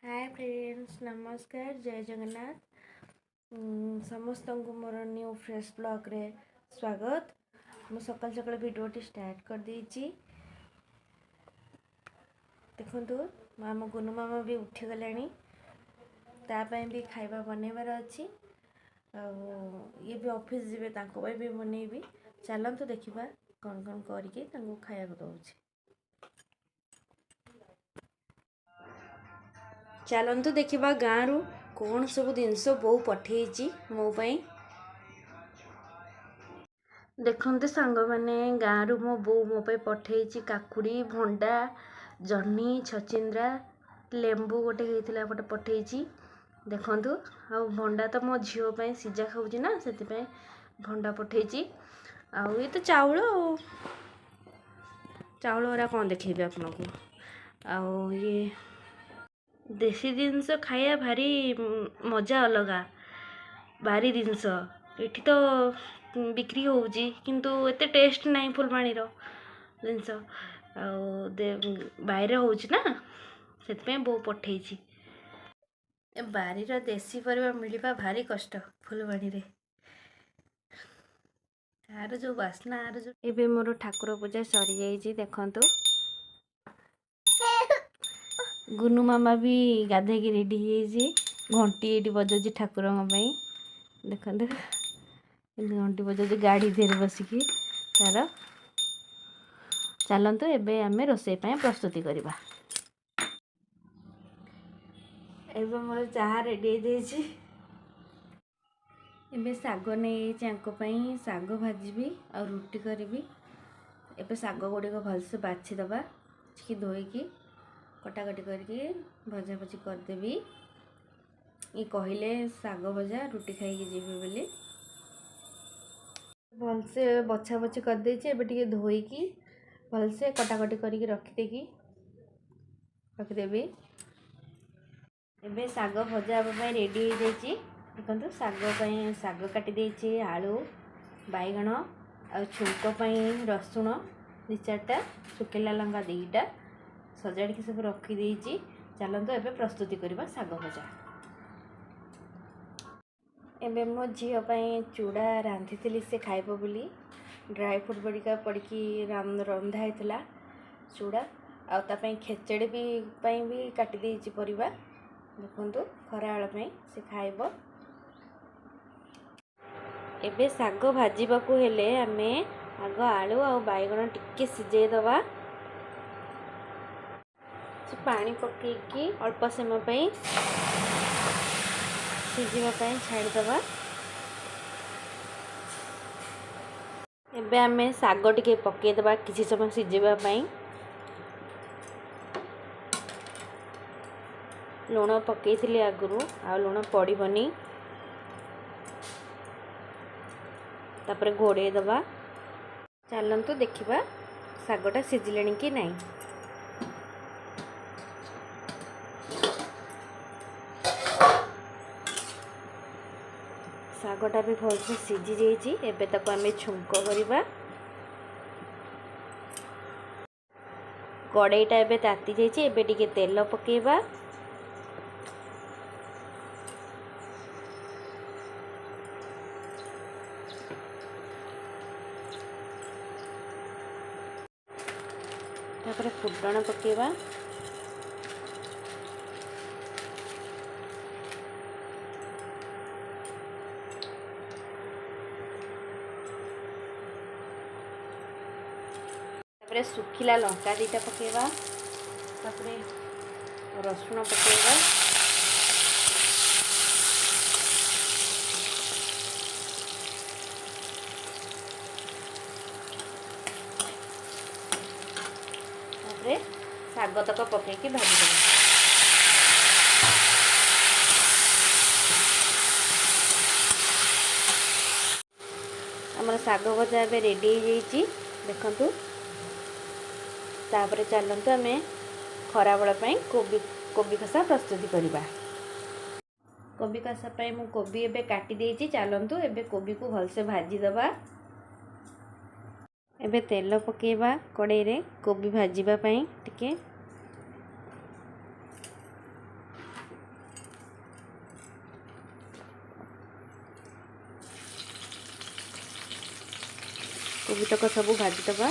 Hi friends, नमस्कार, जय जगन्नाथ। समस्त को मोर न्यू फ्रेश ब्लॉग रे स्वागत। मु सकाल सकाल भिडियोटी स्टार्ट कर देइछि। देखंतु मामा गुनु मामा भी उठी गलानी, ता पय भी खाइबा बनेबार अछि। ये भी ऑफिस जीवे, तांको पय भी बनेबी। चलंतु देखिबा कौन कौन करके तांको खाया को दउछि। चलंतु देखिबा गाँव रु कौन सब जिनस बो पठेइछि मो पय। देखते सांग मैंने गाँव रु मो बो मो पे पठेइछि काकुड़ी, भंडा, जह्नी, छचिंद्रा, लेंबू गोटे होइतिला गोटे पठेइछि। देखंतु आ भंडा तो मो झियो पे सिजा खाउछि ना, सेति पे भंडा पठेइछि। आ ये तो चाउल चाउल वाला कौन देखेबे आपनको। आ ये देसी जिनस खाया भारी मजा अलगा, भारी जिनस एठी तो बिक्री होउछि किंतु एते टेस्ट नाही फुलवाणी रो जिनस। बाहर होउछि ना, सेति पे बो पठेइछि। ए बारी रो देसी परिबा मिलिबा भारी कष्ट फुलवाणी रे। आर जो वासना आर जो एबे मोर ठाकुर पूजा सरी जाइछि। देखंतु गुनु मामा भी गाधे की रेडी होइछि। घंटी एटी बजौछि ठाकुर पई। देखंतु घंटी बजौछि गाड़ी देर बसिकी तार। चलंतु एबे आमे रोसई पय प्रस्तुति करिबा। एबे मोर चाहा रेडी हो जाइछि। एबे साग नहीं चांको पई साग भाजीबी और रुटी करिबी। एबे साग गुडी को भलसे बाछि दबा, छिकी धोईकी कटाकटी करके भजा भजी कर देबी। ये कहले साग भजा रुटी खाइके जीवे बोली भलसे बछा बछी कर देछि। एबे टिके धोईकी भलसे कटाकटी करके रखिदेबी। एबे साग भजा पय रेडी हो जाइछि। देखंतु साग काटी देछि, आलू, बैगण आ छुंको पई रसुण 2-4टा, सुकेला लंका 2टा सजाड़ के सब रखी देछि। चलंतु एबे प्रस्तुति करबा साग भजा। एबे मो झियो पई चूड़ा रांधिथिली, से खाइबो बोली ड्राई फ्रूट बड़िका पड़की रंधा हेतला चूड़ा। आ ता पई खेचड़ी भी काटी देछि परिबा। देखंतु खराळ पई से खाइबो। एबे साग भाजीबाकू हेले आमे आग आलू आ बैगण टिके सिझे दबा। से पानी पकेकी अल्प समय पई सिझिबा पई छाड़ी दबा। एबे आमे साग टिके पके दबा किछि समय सिझिबा पई। लूण पकेइथिले आगुरु, आ लूण पड़िबनी। तापरे घोड़े दबा। चलंतु देखिबा सागटा सिझिलेनी कि नाही। सागटा भी भलसे सिझी जाइछि। एबे ताको आमे छुंको करिबा। कड़ाईटा एबे ताती जाइछि। एबे टिके तेल पकेइबा। तापरे फुटण पकेइबा। तापरे सुखिला लंका 2टा पकेइबा। तापरे रसुण पकेइबा। तापरे साग तक पकेइकी भाजी देबा। हमर साग भजा एबे रेडी हो जाइछि। देखंतु तापरे चलंतु आमे खरा बेला पई कोबी कसा प्रस्तुति करिबा। कोबी कसा पई मु कोबी एबे काटी देइछि। चलंतु एबे कोबी को भलसे भाजी दबा। एबे तेल पकेइबा कड़ाई रे कोबी भाजीबा पई टिके। कोबी तक सब भाजीदबा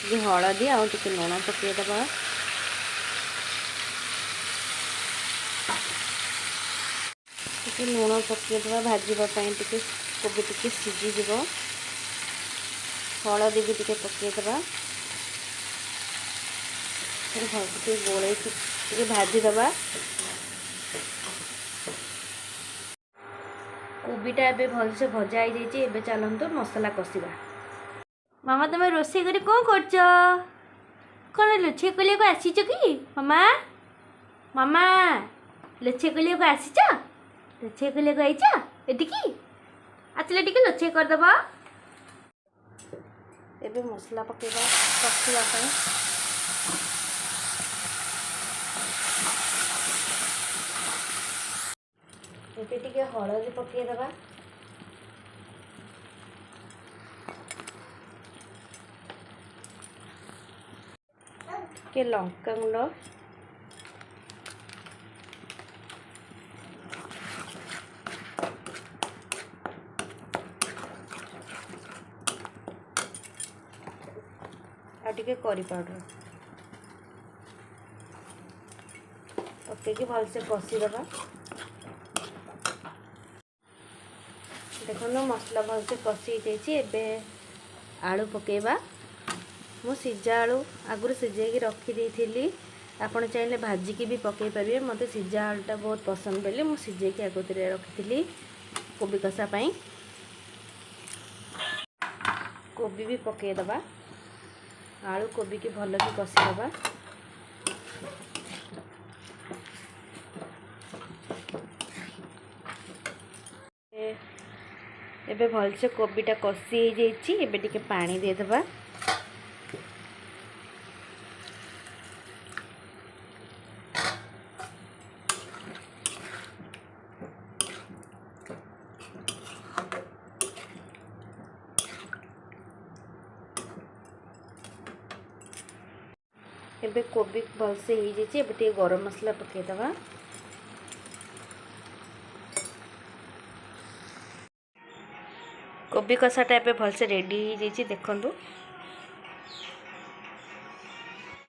टे हलदी आउ टे लुण पकईदबा टे लुण पकईदबा भाजवाई टे कोबी टे सीझीज हलदी भी टे पकईदबा भलसे गोल भाजीदबा कोबीटा एबे भलसे भजा हो जाइए। एबे चलतु मसला कषा। मामा तुम रोषे कर कौन कर लुचे कलिया आसीच कि मामा मामा लुचे कलिया आसीच लुचे कलिया आईच एटिकी आसले टिके लुचे करदब। एबे मसला पकेबा कषा एबे टिके हलदी पकईदबा टिके लंका गुंड आ टिके करी पाउडर पकईकि भलसे कषीदबा। देखो मसला भलसे कषी जाइए। आलू पकेबा मु सीझा आलू आगुरी सीझे रखी आपड़ चाहिए भाजिकी भी पकई पारे। मत सीझा आलूटा बहुत पसंद बोली मु सीझे आगुरी रखी कोबी कषा पाई। कोबी भी पकईदबा आलू कोबी की भल की कषीदबा। एबे भलसे कोबीटा कषी हो जाइए। एबे टिके पानी देदबा एबे कोबी भलसे हो जाइए। एबे टिके गरम मसला पकईदबा कोबी कषाटा एबे भलसे रेडी हो जाइए। देखंतु